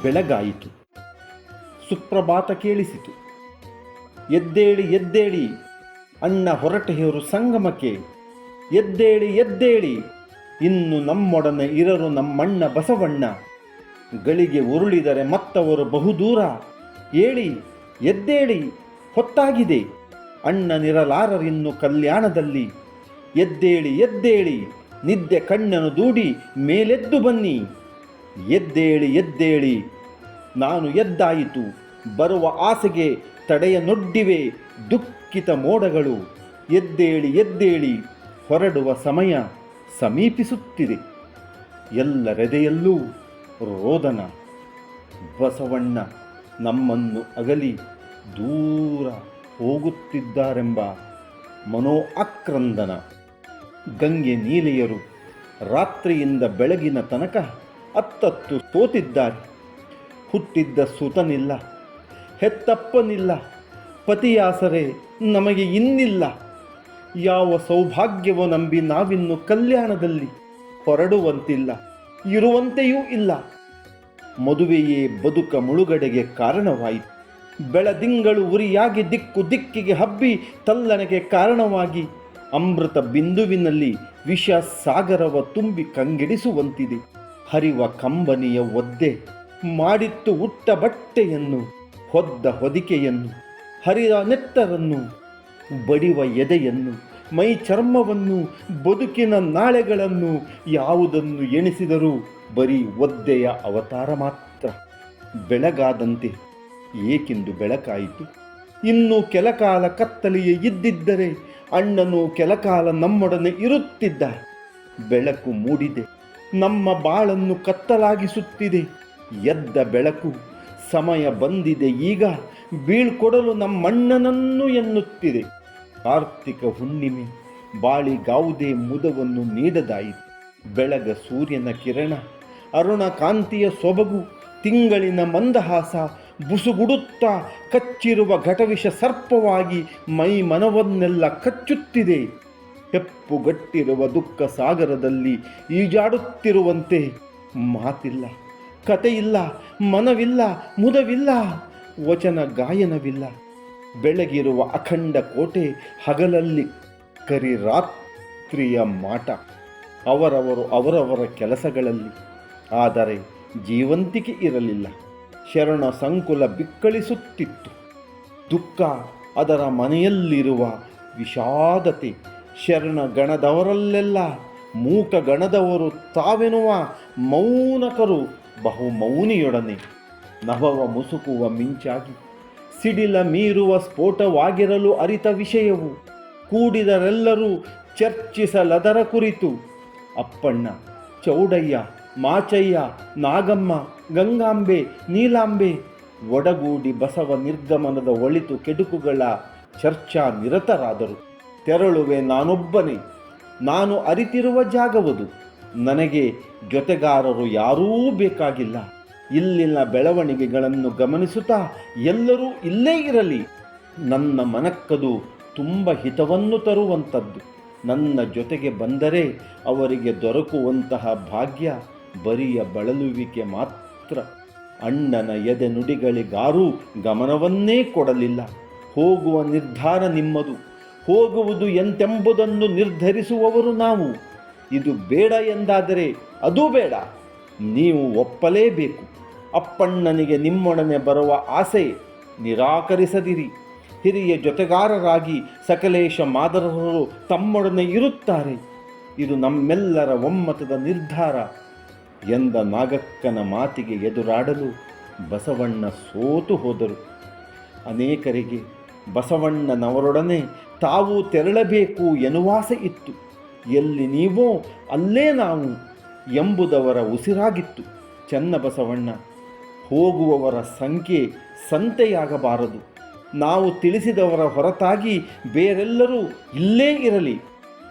ಬೆಳಗಾಯಿತು. ಸುಪ್ರಭಾತ ಕೇಳಿಸಿತು. ಎದ್ದೇಳಿ ಎದ್ದೇಳಿ, ಅಣ್ಣ ಹೊರಟೆಯವರು ಸಂಗಮಕ್ಕೆ. ಎದ್ದೇಳಿ ಎದ್ದೇಳಿ, ಇನ್ನು ನಮ್ಮೊಡನೆ ಇರರು ನಮ್ಮಣ್ಣ ಬಸವಣ್ಣ. ಗಳಿಗೆ ಉರುಳಿದರೆ ಮತ್ತವರು ಬಹುದೂರ. ಏಳಿ ಎದ್ದೇಳಿ, ಹೊತ್ತಾಗಿದೆ, ಅಣ್ಣನಿರಲಾರರಿನ್ನು ಕಲ್ಯಾಣದಲ್ಲಿ. ಎದ್ದೇಳಿ ಎದ್ದೇಳಿ, ನಿದ್ದೆ ಕಣ್ಣನ್ನು ದೂಡಿ ಮೇಲೆದ್ದು ಬನ್ನಿ. ಎದ್ದೇಳಿ ಎದ್ದೇಳಿ, ನಾನು ಎದ್ದಾಯಿತು, ಬರುವ ಆಸೆಗೆ ತಡೆಯನೊಡ್ಡಿವೆ ದುಃಖಿತ ಮೋಡಗಳು. ಎದ್ದೇಳಿ ಎದ್ದೇಳಿ, ಹೊರಡುವ ಸಮಯ ಸಮೀಪಿಸುತ್ತಿದೆ. ಎಲ್ಲರೆದೆಯಲ್ಲೂ ರೋದನ. ಬಸವಣ್ಣ ನಮ್ಮನ್ನು ಅಗಲಿ ದೂರ ಹೋಗುತ್ತಿದ್ದಾರೆಂಬ ಮನೋ ಆಕ್ರಂದನ. ಗಂಗೆ ನೀಲೆಯರು ರಾತ್ರಿಯಿಂದ ಬೆಳಗಿನ ತನಕ ಅತ್ತತ್ತು ಸೋತಿದ್ದಾರೆ. ಹುಟ್ಟಿದ್ದ ಸುತನಿಲ್ಲ, ಹೆತ್ತಪ್ಪನಿಲ್ಲ, ಪತಿಯಾಸರೆ ನಮಗೆ ಇನ್ನಿಲ್ಲ. ಯಾವ ಸೌಭಾಗ್ಯವೋ ನಂಬಿ ನಾವಿನ್ನು ಕಲ್ಯಾಣದಲ್ಲಿ ಹೊರಡುವಂತಿಲ್ಲ, ಇರುವಂತೆಯೂ ಇಲ್ಲ. ಮದುವೆಯೇ ಬದುಕ ಮುಳುಗಡೆಗೆ ಕಾರಣವಾಯಿತು. ಬೆಳದಿಂಗಳು ಉರಿಯಾಗಿ ದಿಕ್ಕು ದಿಕ್ಕಿಗೆ ಹಬ್ಬಿ ತಲ್ಲಣೆಗೆ ಕಾರಣವಾಗಿ ಅಮೃತ ಬಿಂದುವಿನಲ್ಲಿ ವಿಷ ಸಾಗರವ ತುಂಬಿ ಕಂಗೆಡಿಸುವಂತಿದೆ. ಹರಿವ ಕಂಬನಿಯ ಒದ್ದೆ ಮಾಡಿತ್ತು ಉಟ್ಟ ಬಟ್ಟೆಯನ್ನು, ಹೊದ್ದ ಹೊದಿಕೆಯನ್ನು, ಹರಿದ ನೆತ್ತರನ್ನು, ಬಡಿವ ಎದೆಯನ್ನು, ಮೈ ಚರ್ಮವನ್ನು, ಬದುಕಿನ ನಾಳೆಗಳನ್ನು ಯಾವುದನ್ನು ಎಣಿಸಿದರೂ ಬರೀ ಒದ್ದೆಯ ಅವತಾರ ಮಾತ್ರ. ಬೆಳಗಾದಂತೆ ಏಕೆಂದು ಬೆಳಕಾಯಿತು? ಇನ್ನೂ ಕೆಲಕಾಲ ಕತ್ತಲೆಯೇ ಇದ್ದಿದ್ದರೆ ಅಣ್ಣನು ಕೆಲಕಾಲ ನಮ್ಮೊಡನೆ ಇರುತ್ತಿದ್ದ. ಬೆಳಕು ಮೂಡಿದೆ, ನಮ್ಮ ಬಾಳನ್ನು ಕತ್ತಲಾಗಿಸುತ್ತಿದೆ. ಎದ್ದ ಬೆಳಕು, ಸಮಯ ಬಂದಿದೆ ಈಗ, ಬೀಳ್ಕೊಡಲು ನಮ್ಮಣ್ಣನನ್ನು ಎನ್ನುತ್ತಿದೆ. ಕಾರ್ತಿಕ ಹುಣ್ಣಿಮೆ ಬಾಳಿಗಾವುದೇ ಮುದವನ್ನು ನೀಡದಾಯಿತು. ಬೆಳಗ ಸೂರ್ಯನ ಕಿರಣ, ಅರುಣ ಕಾಂತಿಯ ಸೊಬಗು, ತಿಂಗಳಿನ ಮಂದಹಾಸ ಬುಸುಗುಡುತ್ತಾ ಕಚ್ಚಿರುವ ಘಟವಿಷ ಸರ್ಪವಾಗಿ ಮೈ ಮನವನ್ನೆಲ್ಲ ಕಚ್ಚುತ್ತಿದೆ. ಹೆಪ್ಪುಗಟ್ಟಿರುವ ದುಃಖ ಸಾಗರದಲ್ಲಿ ಈಜಾಡುತ್ತಿರುವಂತೆ ಮಾತಿಲ್ಲ, ಕತೆಯಿಲ್ಲ, ಮನವಿಲ್ಲ, ಮುದವಿಲ್ಲ, ವಚನ ಗಾಯನವಿಲ್ಲ. ಬೆಳಗಿರುವ ಅಖಂಡ ಕೋಟೆ ಹಗಲಲ್ಲಿ ಕರಿರಾತ್ರಿಯ ಮಾಟ. ಅವರವರು ಅವರವರ ಕೆಲಸಗಳಲ್ಲಿ, ಆದರೆ ಜೀವಂತಿಕೆ ಇರಲಿಲ್ಲ. ಶರಣ ಸಂಕುಲ ಬಿಕ್ಕಳಿಸುತ್ತಿತ್ತು. ದುಃಖ ಅದರ ಮನೆಯಲ್ಲಿರುವ ವಿಷಾದತೆ. ಶರಣ ಗಣದವರಲ್ಲೆಲ್ಲ ಮೂಕ ಗಣದವರು ತಾವೆನ್ನುವ ಮೌನಕರು ಬಹುಮೌನಿಯೊಡನೆ. ನಭವ ಮುಸುಕುವ ಮಿಂಚಾಗಿ ಸಿಡಿಲ ಮೀರುವ ಸ್ಫೋಟವಾಗಿರಲು ಅರಿತ ವಿಷಯವು ಕೂಡಿದರೆಲ್ಲರೂ ಚರ್ಚಿಸಲದರ ಕುರಿತು. ಅಪ್ಪಣ್ಣ, ಚೌಡಯ್ಯ, ಮಾಚಯ್ಯ, ನಾಗಮ್ಮ, ಗಂಗಾಂಬೆ, ನೀಲಾಂಬೆ ಒಡಗೂಡಿ ಬಸವ ನಿರ್ಗಮನದ ಒಳಿತು ಕೆಡುಕುಗಳ ಚರ್ಚಾ ನಿರತರಾದರು. ತೆರಳುವೆ ನಾನೊಬ್ಬನೇ, ನಾನು ಅರಿತಿರುವ ಜಾಗವದು. ನನಗೆ ಜೊತೆಗಾರರು ಯಾರೂ ಬೇಕಾಗಿಲ್ಲ. ಇಲ್ಲಿನ ಬೆಳವಣಿಗೆಗಳನ್ನು ಗಮನಿಸುತ್ತಾ ಎಲ್ಲರೂ ಇಲ್ಲೇ ಇರಲಿ. ನನ್ನ ಮನಕ್ಕದು ತುಂಬ ಹಿತವನ್ನು ತರುವಂಥದ್ದು. ನನ್ನ ಜೊತೆಗೆ ಬಂದರೆ ಅವರಿಗೆ ದೊರಕುವಂತಹ ಭಾಗ್ಯ ಬರಿಯ ಬಳಲುವಿಕೆ ಮಾತ್ರ. ಅಣ್ಣನ ಎದೆ ನುಡಿಗಳಿಗಾರೂ ಗಮನವನ್ನೇ ಕೊಡಲಿಲ್ಲ. ಹೋಗುವ ನಿರ್ಧಾರ ನಿಮ್ಮದು, ಹೋಗುವುದು ಎಂತೆಂಬುದನ್ನು ನಿರ್ಧರಿಸುವವರು ನಾವು. ಇದು ಬೇಡ ಎಂದಾದರೆ ಅದೂ ಬೇಡ, ನೀವು ಒಪ್ಪಲೇಬೇಕು. ಅಪ್ಪಣ್ಣನಿಗೆ ನಿಮ್ಮೊಡನೆ ಬರುವ ಆಸೆ ನಿರಾಕರಿಸದಿರಿ. ಹಿರಿಯ ಜೊತೆಗಾರರಾಗಿ ಸಕಲೇಶ ಮಾದರರು ತಮ್ಮೊಡನೆ ಇರುತ್ತಾರೆ. ಇದು ನಮ್ಮೆಲ್ಲರ ಒಮ್ಮತದ ನಿರ್ಧಾರ ಎಂದ ನಾಗಕ್ಕನ ಮಾತಿಗೆ ಎದುರಾಡಲು ಬಸವಣ್ಣ ಸೋತು ಹೋದರು. ಅನೇಕರಿಗೆ ಬಸವಣ್ಣನವರೊಡನೆ ತಾವು ತೆರಳಬೇಕು ಎನ್ನುವಾಸೆ ಇತ್ತು. ಎಲ್ಲಿ ನೀವೋ ಅಲ್ಲೇ ನಾವು ಎಂಬುದವರ ಉಸಿರಾಗಿತ್ತು. ಚನ್ನಬಸವಣ್ಣ, ಹೋಗುವವರ ಸಂಖ್ಯೆ ಸಂತೆಯಾಗಬಾರದು. ನಾವು ತಿಳಿಸಿದವರ ಹೊರತಾಗಿ ಬೇರೆಲ್ಲರೂ ಇಲ್ಲೇ ಇರಲಿ.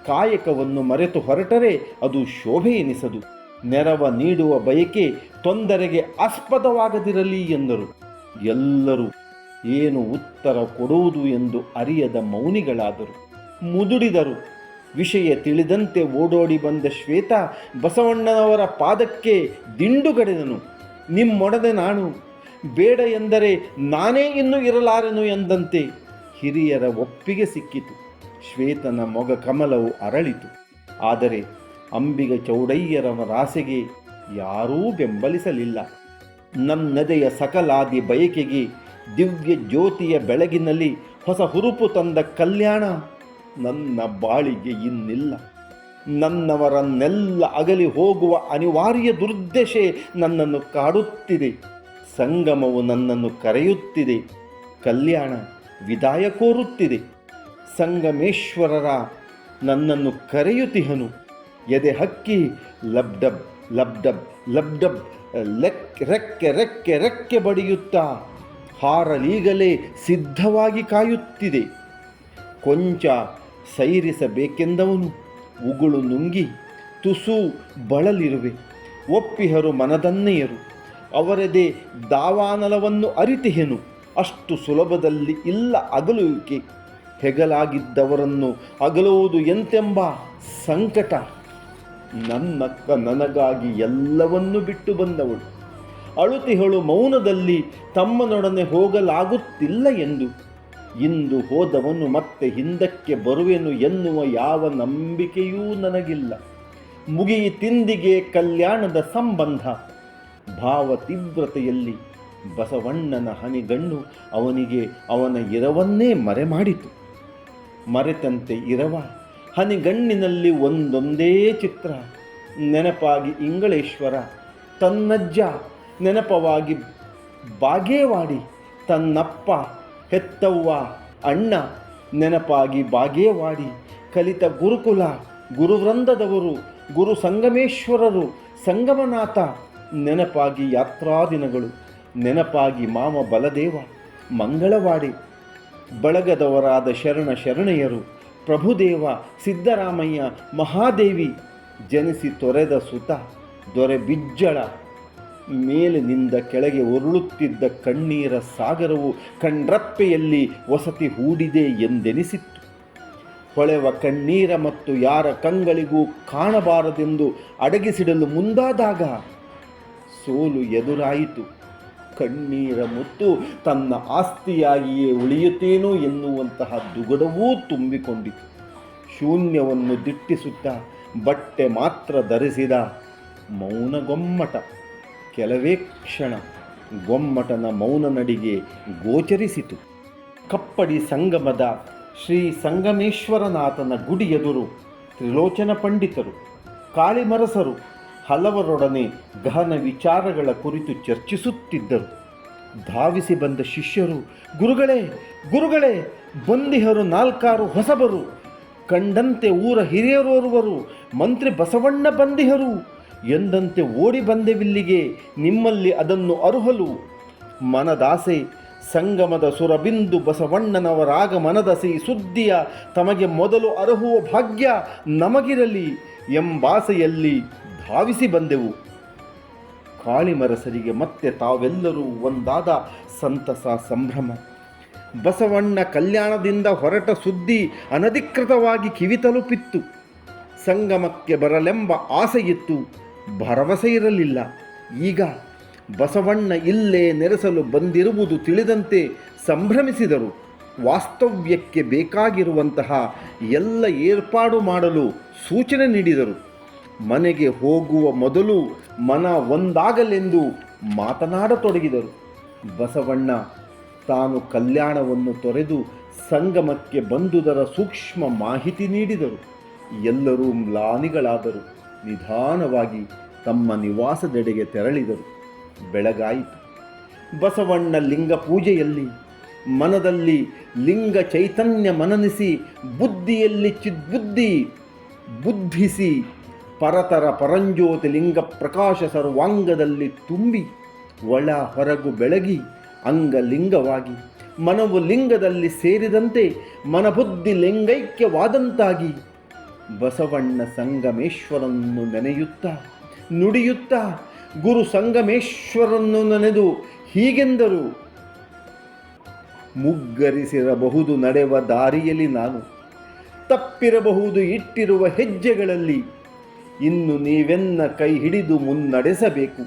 ಕಾಯಕವನ್ನು ಮರೆತು ಹೊರಟರೆ ಅದು ಶೋಭೆ ಎನಿಸದು. ನೆರವ ನೀಡುವ ಬಯಕೆ ತೊಂದರೆಗೆ ಆಸ್ಪದವಾಗದಿರಲಿ ಎಂದರು. ಎಲ್ಲರೂ ಏನು ಉತ್ತರ ಕೊಡುವುದು ಎಂದು ಅರಿಯದ ಮೌನಿಗಳಾದರು, ಮುದುಡಿದರು. ವಿಷಯ ತಿಳಿದಂತೆ ಓಡೋಡಿ ಬಂದ ಶ್ವೇತ ಬಸವಣ್ಣನವರ ಪಾದಕ್ಕೆ ದಿಂಡುಗಡೆದನು. ನಿಮ್ಮೊಡನೆ ನಾನು, ಬೇಡ ಎಂದರೆ ನಾನೇ ಇನ್ನೂ ಇರಲಾರೆನು ಎಂದಂತೆ ಹಿರಿಯರ ಒಪ್ಪಿಗೆ ಸಿಕ್ಕಿತು. ಶ್ವೇತನ ಮೊಗ ಕಮಲವು ಅರಳಿತು. ಆದರೆ ಅಂಬಿಗ ಚೌಡಯ್ಯರವರ ಆಸೆಗೆ ಯಾರೂ ಬೆಂಬಲಿಸಲಿಲ್ಲ. ನನ್ನೆದೆಯ ಸಕಲಾದಿ ಬಯಕೆಗೆ ದಿವ್ಯ ಜ್ಯೋತಿಯ ಬೆಳಗಿನಲ್ಲಿ ಹೊಸ ಹುರುಪು ತಂದ ಕಲ್ಯಾಣ ನನ್ನ ಬಾಳಿಗೆ ಇನ್ನಿಲ್ಲ. ನನ್ನವರನ್ನೆಲ್ಲ ಅಗಲಿ ಹೋಗುವ ಅನಿವಾರ್ಯ ದುರ್ದಶೆ ನನ್ನನ್ನು ಕಾಡುತ್ತಿದೆ. ಸಂಗಮವು ನನ್ನನ್ನು ಕರೆಯುತ್ತಿದೆ. ಕಲ್ಯಾಣ ವಿದಾಯ ಕೋರುತ್ತಿದೆ. ಸಂಗಮೇಶ್ವರರ ನನ್ನನ್ನು ಕರೆಯುತ್ತಿಹನು. ಎದೆ ಹಕ್ಕಿ ಲಬ್ಡಬ್ ಲಬ್ಡಬ್ ಲಬ್ಡಬ್ ರೆಕ್ಕೆ ರೆಕ್ಕೆ ರೆಕ್ಕೆ ಬಡಿಯುತ್ತಾ ಹಾರಲೀಗಲೇ ಸಿದ್ಧವಾಗಿ ಕಾಯುತ್ತಿದೆ. ಕೊಂಚ ಸೈರಿಸಬೇಕೆಂದವನು ಉಗುಳು ನುಂಗಿ ತುಸು ಬಳಲಿರುವೆ. ಒಪ್ಪಿಹರು ಮನದನ್ನೆಯರು. ಅವರದೇ ದಾವಾನಲವನ್ನು ಅರಿತಿಹೆನು. ಅಷ್ಟು ಸುಲಭದಲ್ಲಿ ಇಲ್ಲ ಅಗಲುವಿಕೆ. ಹೆಗಲಾಗಿದ್ದವರನ್ನು ಅಗಲುವುದು ಎಂತೆಂಬ ಸಂಕಟ. ನನ್ನಕ್ಕ ನನಗಾಗಿ ಎಲ್ಲವನ್ನೂ ಬಿಟ್ಟು ಬಂದವಳು. ಅಳುತಿಹಳು ಮೌನದಲ್ಲಿ ತಮ್ಮನೊಡನೆ ಹೋಗಲಾಗುತ್ತಿಲ್ಲ ಎಂದು. ಇಂದು ಹೋದವನು ಮತ್ತೆ ಹಿಂದಕ್ಕೆ ಬರುವೆನು ಎನ್ನುವ ಯಾವ ನಂಬಿಕೆಯೂ ನನಗಿಲ್ಲ. ಮುಗಿಯಿತೆಂದಿಗೆ ಕಲ್ಯಾಣದ ಸಂಬಂಧ. ಭಾವ ತೀವ್ರತೆಯಲ್ಲಿ ಬಸವಣ್ಣನ ಹನಿಗಣ್ಣು ಅವನಿಗೆ ಅವನ ಇರವನ್ನೇ ಮರೆಮಾಡಿತು. ಮರೆತಂತೆ ಇರವ ಹನಿಗಣ್ಣಿನಲ್ಲಿ ಒಂದೊಂದೇ ಚಿತ್ರ. ನೆನಪಾಗಿ ಇಂಗಳೇಶ್ವರ ತನ್ನಜ್ಜ, ನೆನಪವಾಗಿ ಬಾಗೇವಾಡಿ ತನ್ನಪ್ಪ, ಹೆತ್ತವ್ವ, ಅಣ್ಣ. ನೆನಪಾಗಿ ಬಾಗೇವಾಡಿ ಕಲಿತ ಗುರುಕುಲ, ಗುರುವೃಂದದವರು, ಗುರು ಸಂಗಮೇಶ್ವರರು, ಸಂಗಮನಾಥ. ನೆನಪಾಗಿ ಯಾತ್ರಾದಿನಗಳು. ನೆನಪಾಗಿ ಮಾಮ ಬಲದೇವ, ಮಂಗಳವಾಡಿ. ಬಳಗದವರಾದ ಶರಣ ಶರಣೆಯರು, ಪ್ರಭುದೇವ, ಸಿದ್ದರಾಮಯ್ಯ, ಮಹಾದೇವಿ. ಜನಿಸಿ ತೊರೆದ ಸುತ ದೊರೆ ಬಿಜ್ಜಳ. ಮೇಲಿನಿಂದ ಕೆಳಗೆ ಉರುಳುತ್ತಿದ್ದ ಕಣ್ಣೀರ ಸಾಗರವು ಕಣ್ರಪ್ಪೆಯಲ್ಲಿ ವಸತಿ ಹೂಡಿದೆ ಎಂದೆನಿಸಿತ್ತು. ಹೊಳೆವ ಕಣ್ಣೀರ ಮತ್ತು ಯಾರ ಕಂಗಳಿಗೂ ಕಾಣಬಾರದೆಂದು ಅಡಗಿಸಿಡಲು ಮುಂದಾದಾಗ ಸೋಲು ಎದುರಾಯಿತು. ಕಣ್ಣೀರ ಮುತ್ತು ತನ್ನ ಆಸ್ತಿಯಾಗಿಯೇ ಉಳಿಯುತ್ತೇನೋ ಎನ್ನುವಂತಹ ದುಗುಡವೂ ತುಂಬಿಕೊಂಡಿತು. ಶೂನ್ಯವನ್ನು ದಿಟ್ಟಿಸುತ್ತಾ ಬಟ್ಟೆ ಮಾತ್ರ ಧರಿಸಿದ ಮೌನಗೊಮ್ಮಟ. ಕೆಲವೇ ಕ್ಷಣ ಗೊಮ್ಮಟನ ಮೌನ ನಡಿಗೆ ಗೋಚರಿಸಿತು. ಕಪ್ಪಡಿ ಸಂಗಮದ ಶ್ರೀ ಸಂಗಮೇಶ್ವರನಾಥನ ಗುಡಿ ಎದುರು ತ್ರಿಲೋಚನ ಪಂಡಿತರು, ಕಾಳಿಮರಸರು ಹಲವರೊಡನೆ ಗಹನ ವಿಚಾರಗಳ ಕುರಿತು ಚರ್ಚಿಸುತ್ತಿದ್ದರು. ಧಾವಿಸಿ ಬಂದ ಶಿಷ್ಯರು, ಗುರುಗಳೇ ಗುರುಗಳೇ, ಬಂದಿಹರು ನಾಲ್ಕಾರು ಹೊಸಬರು. ಕಂಡಂತೆ ಊರ ಹಿರಿಯರೋರ್ವರು, ಮಂತ್ರಿ ಬಸವಣ್ಣ ಬಂದಿಹರು ಎಂದಂತೆ ಓಡಿ ಬಂದೆವಿಲ್ಲಿಗೆ. ನಿಮ್ಮಲ್ಲಿ ಅದನ್ನು ಅರುಹಲು ಮನದಾಸೆ. ಸಂಗಮದ ಸುರಬಿಂದು ಬಸವಣ್ಣನವರಾಗಮನದ ಸಿಹಿ ಸುದ್ದಿಯ ತಮಗೆ ಮೊದಲು ಅರುಹುವ ಭಾಗ್ಯ ನಮಗಿರಲಿ ಎಂಬಾಸೆಯಲ್ಲಿ ಧಾವಿಸಿ ಬಂದೆವು. ಕಾಳಿಮರಸರಿಗೆ ಮತ್ತೆ ತಾವೆಲ್ಲರೂ ಒಂದಾದ ಸಂತಸ, ಸಂಭ್ರಮ. ಬಸವಣ್ಣ ಕಲ್ಯಾಣದಿಂದ ಹೊರಟ ಸುದ್ದಿ ಅನಧಿಕೃತವಾಗಿ ಕಿವಿ ತಲುಪಿತ್ತು. ಸಂಗಮಕ್ಕೆ ಬರಲೆಂಬ ಆಸೆಯಿತ್ತು, ಭರವಸೆ ಇರಲಿಲ್ಲ. ಈಗ ಬಸವಣ್ಣ ಇಲ್ಲೇ ನೆರೆಸಲು ಬಂದಿರುವುದು ತಿಳಿದಂತೆ ಸಂಭ್ರಮಿಸಿದರು. ವಾಸ್ತವ್ಯಕ್ಕೆ ಬೇಕಾಗಿರುವಂತಹ ಎಲ್ಲ ಏರ್ಪಾಡು ಮಾಡಲು ಸೂಚನೆ ನೀಡಿದರು. ಮನೆಗೆ ಹೋಗುವ ಮೊದಲು ಮನ ಒಂದಾಗಲೆಂದು ಮಾತನಾಡತೊಡಗಿದರು. ಬಸವಣ್ಣ ತಾನು ಕಲ್ಯಾಣವನ್ನು ತೊರೆದು ಸಂಗಮಕ್ಕೆ ಬಂದುದರ ಸೂಕ್ಷ್ಮ ಮಾಹಿತಿ ನೀಡಿದರು. ಎಲ್ಲರೂ ಮ್ಲಾನಿಗಳಾದರು. ನಿಧಾನವಾಗಿ ತಮ್ಮ ನಿವಾಸದೆಡೆಗೆ ತೆರಳಿದರು. ಬೆಳಗಾಯಿತು. ಬಸವಣ್ಣ ಲಿಂಗ ಪೂಜೆಯಲ್ಲಿ ಮನದಲ್ಲಿ ಲಿಂಗ ಚೈತನ್ಯ ಮನನಿಸಿ, ಬುದ್ಧಿಯಲ್ಲಿ ಚಿದ್ಬುದ್ಧಿ ಬುದ್ಧಿಸಿ, ಪರತರ ಪರಂಜ್ಯೋತಿ ಲಿಂಗ ಪ್ರಕಾಶ ಸರ್ವಾಂಗದಲ್ಲಿ ತುಂಬಿ ಒಳ ಹೊರಗು ಬೆಳಗಿ ಅಂಗಲಿಂಗವಾಗಿ ಮನವು ಲಿಂಗದಲ್ಲಿ ಸೇರಿದಂತೆ ಮನಬುದ್ಧಿ ಲಿಂಗೈಕ್ಯವಾದಂತಾಗಿ ಬಸವಣ್ಣ ಸಂಗಮೇಶ್ವರನ್ನು ನೆನೆಯುತ್ತಾ ನುಡಿಯುತ್ತಾ ಗುರು ಸಂಗಮೇಶ್ವರನ್ನು ನೆನೆದು ಹೀಗೆಂದರು: ಮುಗ್ಗರಿಸಿರಬಹುದು ನಡೆವ ದಾರಿಯಲ್ಲಿ ನಾನು, ತಪ್ಪಿರಬಹುದು ಇಟ್ಟಿರುವ ಹೆಜ್ಜೆಗಳಲ್ಲಿ. ಇನ್ನು ನೀವೆನ್ನ ಕೈ ಹಿಡಿದು ಮುನ್ನಡೆಸಬೇಕು.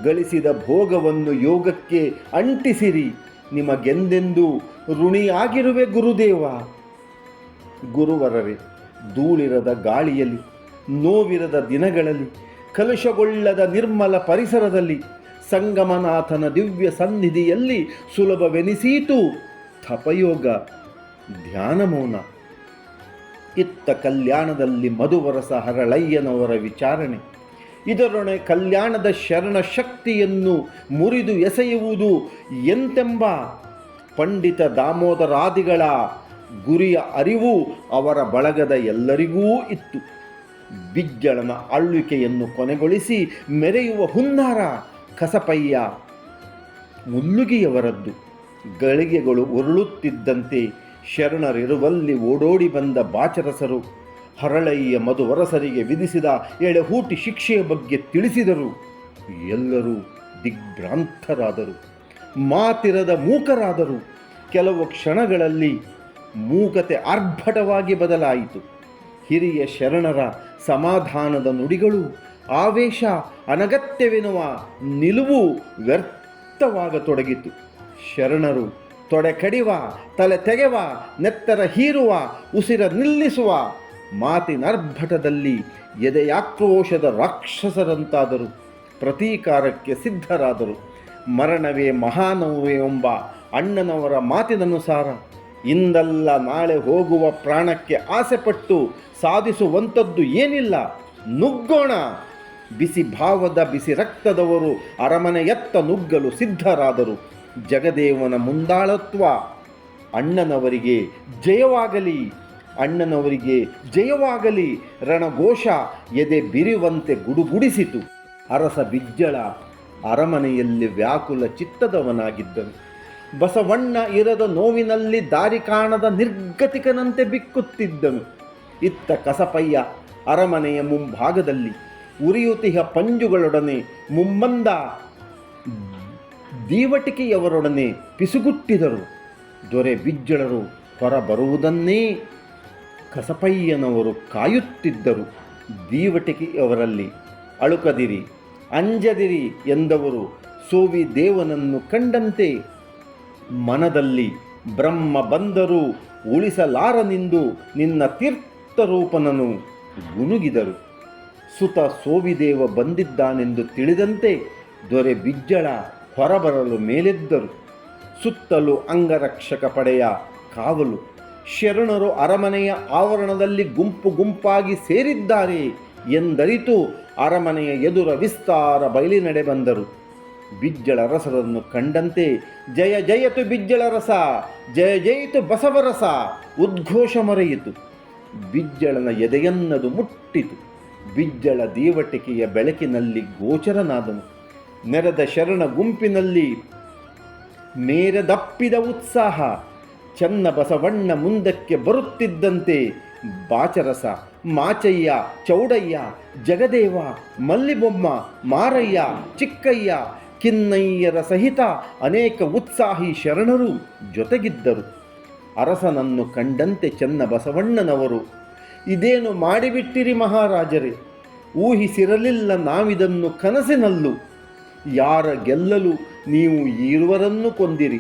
ಗಳಿಸಿದ ಭೋಗವನ್ನು ಯೋಗಕ್ಕೆ ಅಂಟಿಸಿರಿ, ನಿಮಗೆಂದೆಂದೂ ಋಣಿಯಾಗಿರುವೆ ಗುರುದೇವ. ಗುರುವರರೇ, ಧೂಳಿರದ ಗಾಳಿಯಲ್ಲಿ, ನೋವಿರದ ದಿನಗಳಲ್ಲಿ, ಕಲುಷಗೊಳ್ಳದ ನಿರ್ಮಲ ಪರಿಸರದಲ್ಲಿ, ಸಂಗಮನಾಥನ ದಿವ್ಯ ಸನ್ನಿಧಿಯಲ್ಲಿ ಸುಲಭವೆನಿಸೀತು ತಪಯೋಗ, ಧ್ಯಾನ ಮೌನ. ಇತ್ತ ಕಲ್ಯಾಣದಲ್ಲಿ ಮಧುವರಸ ಹರಳಯ್ಯನವರ ವಿಚಾರಣೆ, ಇದರೊಣೆ ಕಲ್ಯಾಣದ ಶರಣ ಶಕ್ತಿಯನ್ನು ಮುರಿದು ಎಸೆಯುವುದು ಎಂತೆಂಬ ಪಂಡಿತ ದಾಮೋದರಾದಿಗಳ ಗುರಿಯ ಅರಿವು ಅವರ ಬಳಗದ ಎಲ್ಲರಿಗೂ ಇತ್ತು. ಬಿಜ್ಜಳನ ಆಳ್ವಿಕೆಯನ್ನು ಕೊನೆಗೊಳಿಸಿ ಮೆರೆಯುವ ಹುನ್ನಾರ ಕಸಪಯ್ಯ ಮುಲ್ಲುಗಿಯವರದ್ದು. ಗಳಿಗೆಗಳು ಉರುಳುತ್ತಿದ್ದಂತೆ ಶರಣರಿರುವಲ್ಲಿ ಓಡೋಡಿ ಬಂದ ಬಾಚರಸರು ಹರಳಯ್ಯ ಮಧುವರಸರಿಗೆ ವಿಧಿಸಿದ ಎಳೆಹೂಟಿ ಶಿಕ್ಷೆಯ ಬಗ್ಗೆ ತಿಳಿಸಿದರು. ಎಲ್ಲರೂ ದಿಗ್ಭ್ರಾಂತರಾದರು, ಮಾತಿರದ ಮೂಕರಾದರು. ಕೆಲವು ಕ್ಷಣಗಳಲ್ಲಿ ಮೂಕತೆ ಆರ್ಭಟವಾಗಿ ಬದಲಾಯಿತು. ಹಿರಿಯ ಶರಣರ ಸಮಾಧಾನದ ನುಡಿಗಳು ಆವೇಶ, ಅನಗತ್ಯವೆನ್ನುವ ನಿಲುವು ವ್ಯರ್ಥವಾಗತೊಡಗಿತು. ಶರಣರು ತೊಡೆ ಕಡಿವ, ತಲೆ ತೆಗೆವ, ನೆತ್ತರ ಹೀರುವ, ಉಸಿರ ನಿಲ್ಲಿಸುವ ಮಾತಿನರ್ಭಟದಲ್ಲಿ ಎದೆಯಾಕ್ರೋಶದ ರಾಕ್ಷಸರಂತಾದರು. ಪ್ರತೀಕಾರಕ್ಕೆ ಸಿದ್ಧರಾದರು. ಮರಣವೇ ಮಹಾನವೇ ಎಂಬ ಅಣ್ಣನವರ ಮಾತಿನನುಸಾರ ಇಂದಲ್ಲ ನಾಳೆ ಹೋಗುವ ಪ್ರಾಣಕ್ಕೆ ಆಸೆಪಟ್ಟು ಸಾಧಿಸುವಂಥದ್ದು ಏನಿಲ್ಲ, ನುಗ್ಗೋಣ. ಬಿಸಿ ಭಾವದ ಬಿಸಿ ರಕ್ತದವರು ಅರಮನೆಯತ್ತ ನುಗ್ಗಲು ಸಿದ್ಧರಾದರು. ಜಗದೇವನ ಮುಂದಾಳತ್ವ. ಅಣ್ಣನವರಿಗೆ ಜಯವಾಗಲಿ, ಅಣ್ಣನವರಿಗೆ ಜಯವಾಗಲಿ ರಣಘೋಷ ಎದೆ ಬಿರಿವಂತೆ ಗುಡುಗುಡಿಸಿತು. ಅರಸ ಬಿಜ್ಜಳ ಅರಮನೆಯಲ್ಲಿ ವ್ಯಾಕುಲ ಚಿತ್ತದವನಾಗಿದ್ದನು. ಬಸವಣ್ಣ ಇರದ ನೋವಿನಲ್ಲಿ ದಾರಿ ಕಾಣದ ನಿರ್ಗತಿಕನಂತೆ ಬಿಕ್ಕುತ್ತಿದ್ದನು. ಇತ್ತ ಕಸಪಯ್ಯ ಅರಮನೆಯ ಮುಂಭಾಗದಲ್ಲಿ ಉರಿಯುತಿಹ ಪಂಜುಗಳೊಡನೆ ಮುಮ್ಮಂದ ದೀವಟಿಕೆಯವರೊಡನೆ ಪಿಸುಗುಟ್ಟಿದರು. ದೊರೆ ಬಿಜ್ಜಳರು ಹೊರಬರುವುದನ್ನೇ ಕಸಪಯ್ಯನವರು ಕಾಯುತ್ತಿದ್ದರು. ದೀವಟಿಕೆಯವರಲ್ಲಿ ಅಳುಕದಿರಿ, ಅಂಜದಿರಿ ಎಂದವರು ಸೋವಿ ದೇವನನ್ನು ಕಂಡಂತೆ ಮನದಲ್ಲಿ ಬ್ರಹ್ಮ ಬಂದರೂ ಉಳಿಸಲಾರನೆಂದು ನಿನ್ನ ತೀರ್ಥರೂಪನನು ಗುನುಗಿದರು. ಸುತ ಸೋವಿದೇವ ಬಂದಿದ್ದಾನೆಂದು ತಿಳಿದಂತೆ ದೊರೆ ಬಿಜ್ಜಳ ಹೊರಬರಲು ಮೇಲೆದ್ದರು. ಸುತ್ತಲೂ ಅಂಗರಕ್ಷಕ ಪಡೆಯ ಕಾವಲು. ಶರಣರು ಅರಮನೆಯ ಆವರಣದಲ್ಲಿ ಗುಂಪು ಗುಂಪಾಗಿ ಸೇರಿದ್ದಾರೆ ಎಂದರಿತು ಅರಮನೆಯ ಎದುರ ವಿಸ್ತಾರ ಬಯಲಿನಡೆ ಬಂದರು. ಬಿಜ್ಜಳರಸರನ್ನು ಕಂಡಂತೆ ಜಯ ಜಯತು ಬಿಜ್ಜಳರಸ, ಜಯ ಜಯಿತು ಬಸವರಸ ಉದ್ಘೋಷ ಮರೆಯಿತು. ಬಿಜ್ಜಳನ ಎದೆಯನ್ನದು ಮುಟ್ಟಿತು. ಬಿಜ್ಜಳ ದೀವಟಿಕೆಯ ಬೆಳಕಿನಲ್ಲಿ ಗೋಚರನಾದನು. ನೆರೆದ ಶರಣ ಗುಂಪಿನಲ್ಲಿ ಮೇರೆದಪ್ಪಿದ ಉತ್ಸಾಹ. ಚನ್ನ ಬಸವಣ್ಣ ಮುಂದಕ್ಕೆ ಬರುತ್ತಿದ್ದಂತೆ ಬಾಚರಸ, ಮಾಚಯ್ಯ, ಚೌಡಯ್ಯ, ಜಗದೇವ, ಮಲ್ಲಿಬೊಮ್ಮ, ಮಾರಯ್ಯ, ಚಿಕ್ಕಯ್ಯ, ಕಿನ್ನಯ್ಯರ ಸಹಿತ ಅನೇಕ ಉತ್ಸಾಹಿ ಶರಣರು ಜೊತೆಗಿದ್ದರು. ಅರಸನನ್ನು ಕಂಡಂತೆ ಚನ್ನ ಬಸವಣ್ಣನವರು, ಇದೇನು ಮಾಡಿಬಿಟ್ಟಿರಿ ಮಹಾರಾಜರೇ, ಊಹಿಸಿರಲಿಲ್ಲ ನಾವಿದನ್ನು ಕನಸಿನಲ್ಲೂ. ಯಾರ ಗೆಲ್ಲಲು ನೀವು ಈರುವರನ್ನು ಕೊಂದಿರಿ.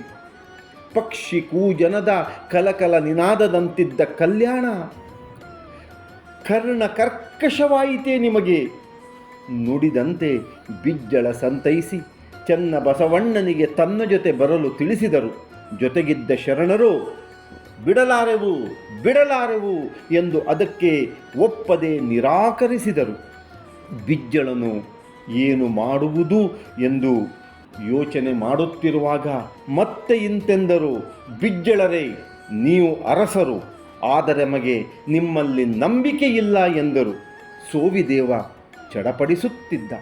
ಪಕ್ಷಿ ಕೂಜನದ ಕಲಕಲ ನಿನಾದದಂತಿದ್ದ ಕಲ್ಯಾಣ ಕರ್ಣ ಕರ್ಕಶವಾಯಿತೇ ನಿಮಗೆ. ನುಡಿದಂತೆ ಬಿಜ್ಜಳ ಸಂತೈಸಿ ಚನ್ನ ಬಸವಣ್ಣನಿಗೆ ತನ್ನ ಜೊತೆ ಬರಲು ತಿಳಿಸಿದರು. ಜೊತೆಗಿದ್ದ ಶರಣರು ಬಿಡಲಾರೆವು ಬಿಡಲಾರೆವು ಎಂದು ಅದಕ್ಕೆ ಒಪ್ಪದೆ ನಿರಾಕರಿಸಿದರು. ಬಿಜ್ಜಳನು ಏನು ಮಾಡುವುದು ಎಂದು ಯೋಚನೆ ಮಾಡುತ್ತಿರುವಾಗ ಮತ್ತೆ ಇಂತೆಂದರು, ಬಿಜ್ಜಳರೇ, ನೀವು ಅರಸರು, ಆದರೆ ನಮಗೆ ನಿಮ್ಮಲ್ಲಿ ನಂಬಿಕೆ ಇಲ್ಲ ಎಂದರು. ಸೋವಿದೇವ ಚಡಪಡಿಸುತ್ತಿದ್ದ.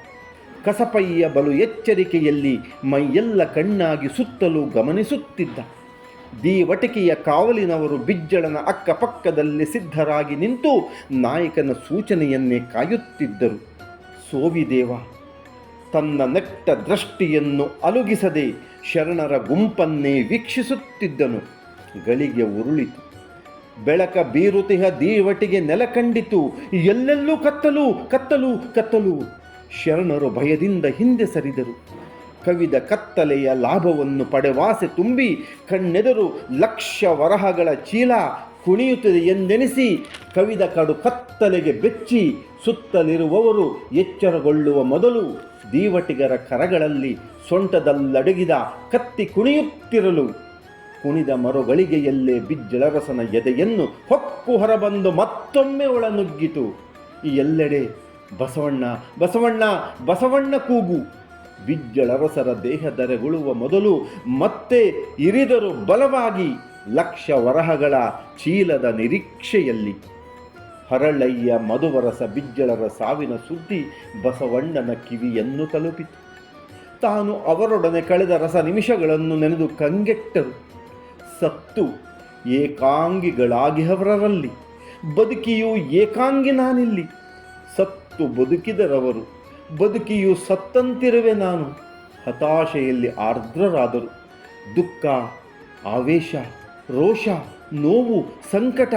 ಕಸಪಯ್ಯ ಬಲು ಎಚ್ಚರಿಕೆಯಲ್ಲಿ ಮೈಯೆಲ್ಲ ಕಣ್ಣಾಗಿ ಸುತ್ತಲೂ ಗಮನಿಸುತ್ತಿದ್ದ. ದೀವಟಿಕೆಯ ಕಾವಲಿನವರು ಬಿಜ್ಜಳನ ಅಕ್ಕಪಕ್ಕದಲ್ಲಿ ಸಿದ್ಧರಾಗಿ ನಿಂತು ನಾಯಕನ ಸೂಚನೆಯನ್ನೇ ಕಾಯುತ್ತಿದ್ದರು. ಸೋವಿದೇವ ತನ್ನ ನೆಟ್ಟ ದೃಷ್ಟಿಯನ್ನು ಅಲುಗಿಸದೆ ಶರಣರ ಗುಂಪನ್ನೇ ವೀಕ್ಷಿಸುತ್ತಿದ್ದನು. ಗಳಿಗೆ ಉರುಳಿತು. ಬೆಳಕ ಬೀರುತಿಹ ದೀವಟಿಗೆ ನೆಲ ಕಂಡಿತು. ಎಲ್ಲೆಲ್ಲೂ ಕತ್ತಲು ಕತ್ತಲು ಕತ್ತಲು. ಶರಣರು ಭಯದಿಂದ ಹಿಂದೆ ಸರಿದರು. ಕವಿದ ಕತ್ತಲೆಯ ಲಾಭವನ್ನು ಪಡೆವಾಸೆ ತುಂಬಿ ಕಣ್ಣೆದರು ಲಕ್ಷ ವರಹಗಳ ಚೀಲ ಕುಣಿಯುತ್ತದೆ ಎಂದೆನಿಸಿ ಕವಿದ ಕಡು ಕತ್ತಲೆಗೆ ಬೆಚ್ಚಿ ಸುತ್ತಲಿರುವವರು ಎಚ್ಚರಗೊಳ್ಳುವ ಮೊದಲು ದೀವಟಿಗರ ಕರಗಳಲ್ಲಿ ಸೊಂಟದಲ್ಲಡಗಿದ ಕತ್ತಿ ಕುಣಿಯುತ್ತಿರಲು ಕುಣಿದ ಮರುಗಳಿಗೆಯಲ್ಲೇ ಬಿಜ್ಜಳರಸನ ಎದೆಯನ್ನು ಹೊಕ್ಕು ಹೊರಬಂದು ಮತ್ತೊಮ್ಮೆ ಒಳನುಗ್ಗಿತು. ಈ ಎಲ್ಲೆಡೆ ಬಸವಣ್ಣ ಬಸವಣ್ಣ ಬಸವಣ್ಣ ಕೂಗು. ಬಿಜ್ಜಳರಸರ ದೇಹದರೆಗುಳುವ ಮೊದಲು ಮತ್ತೆ ಇರಿದರು ಬಲವಾಗಿ ಲಕ್ಷ ವರಹಗಳ ಚೀಲದ ನಿರೀಕ್ಷೆಯಲ್ಲಿ. ಹರಳಯ್ಯ ಮಧುವರಸ ಬಿಜ್ಜಳರ ಸಾವಿನ ಸುದ್ದಿ ಬಸವಣ್ಣನ ಕಿವಿಯನ್ನು ತಲುಪಿತು. ತಾನು ಅವರೊಡನೆ ಕಳೆದ ರಸ ನಿಮಿಷಗಳನ್ನು ನೆನೆದು ಕಂಗೆಟ್ಟರು. ಸತ್ತು ಏಕಾಂಗಿಗಳಾಗಿಹವರಲ್ಲಿ ಬದುಕಿಯೂ ಏಕಾಂಗಿ ನಾನಿಲ್ಲಿ. ಸತ್ತು ಬದುಕಿದರವರು, ಬದುಕಿಯೂ ಸತ್ತಂತಿರುವೆ ನಾನು. ಹತಾಶೆಯಲ್ಲಿ ಆರ್ದ್ರರಾದರು. ದುಃಖ, ಆವೇಶ, ರೋಷ, ನೋವು, ಸಂಕಟ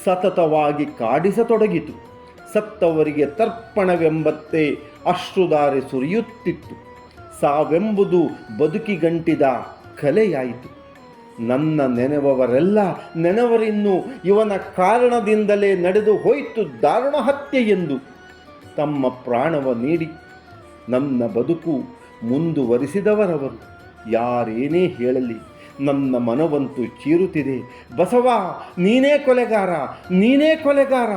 ಸತತವಾಗಿ ಕಾಡಿಸತೊಡಗಿತು. ಸತ್ತವರಿಗೆ ತರ್ಪಣವೆಂಬತ್ತೆ ಅಶ್ರುಧಾರೆ ಸುರಿಯುತ್ತಿತ್ತು. ಸಾವೆಂಬುದು ಬದುಕಿಗಂಟಿದ ಕಲೆಯಾಯಿತು. ನನ್ನ ನೆನೆವವರೆಲ್ಲ ನೆನವರಿನ್ನು ಇವನ ಕಾರಣದಿಂದಲೇ ನಡೆದು ಹೋಯಿತು ದಾರುಣ ಹತ್ಯೆ ಎಂದು ತಮ್ಮ ಪ್ರಾಣವ ನೀಡಿ ನನ್ನ ಬದುಕು ಮುಂದುವರಿಸಿದವರವರು. ಯಾರೇನೇ ಹೇಳಲಿ ನನ್ನ ಮನವಂತೂ ಚೀರುತ್ತಿದೆ. ಬಸವ, ನೀನೇ ಕೊಲೆಗಾರ, ನೀನೇ ಕೊಲೆಗಾರ.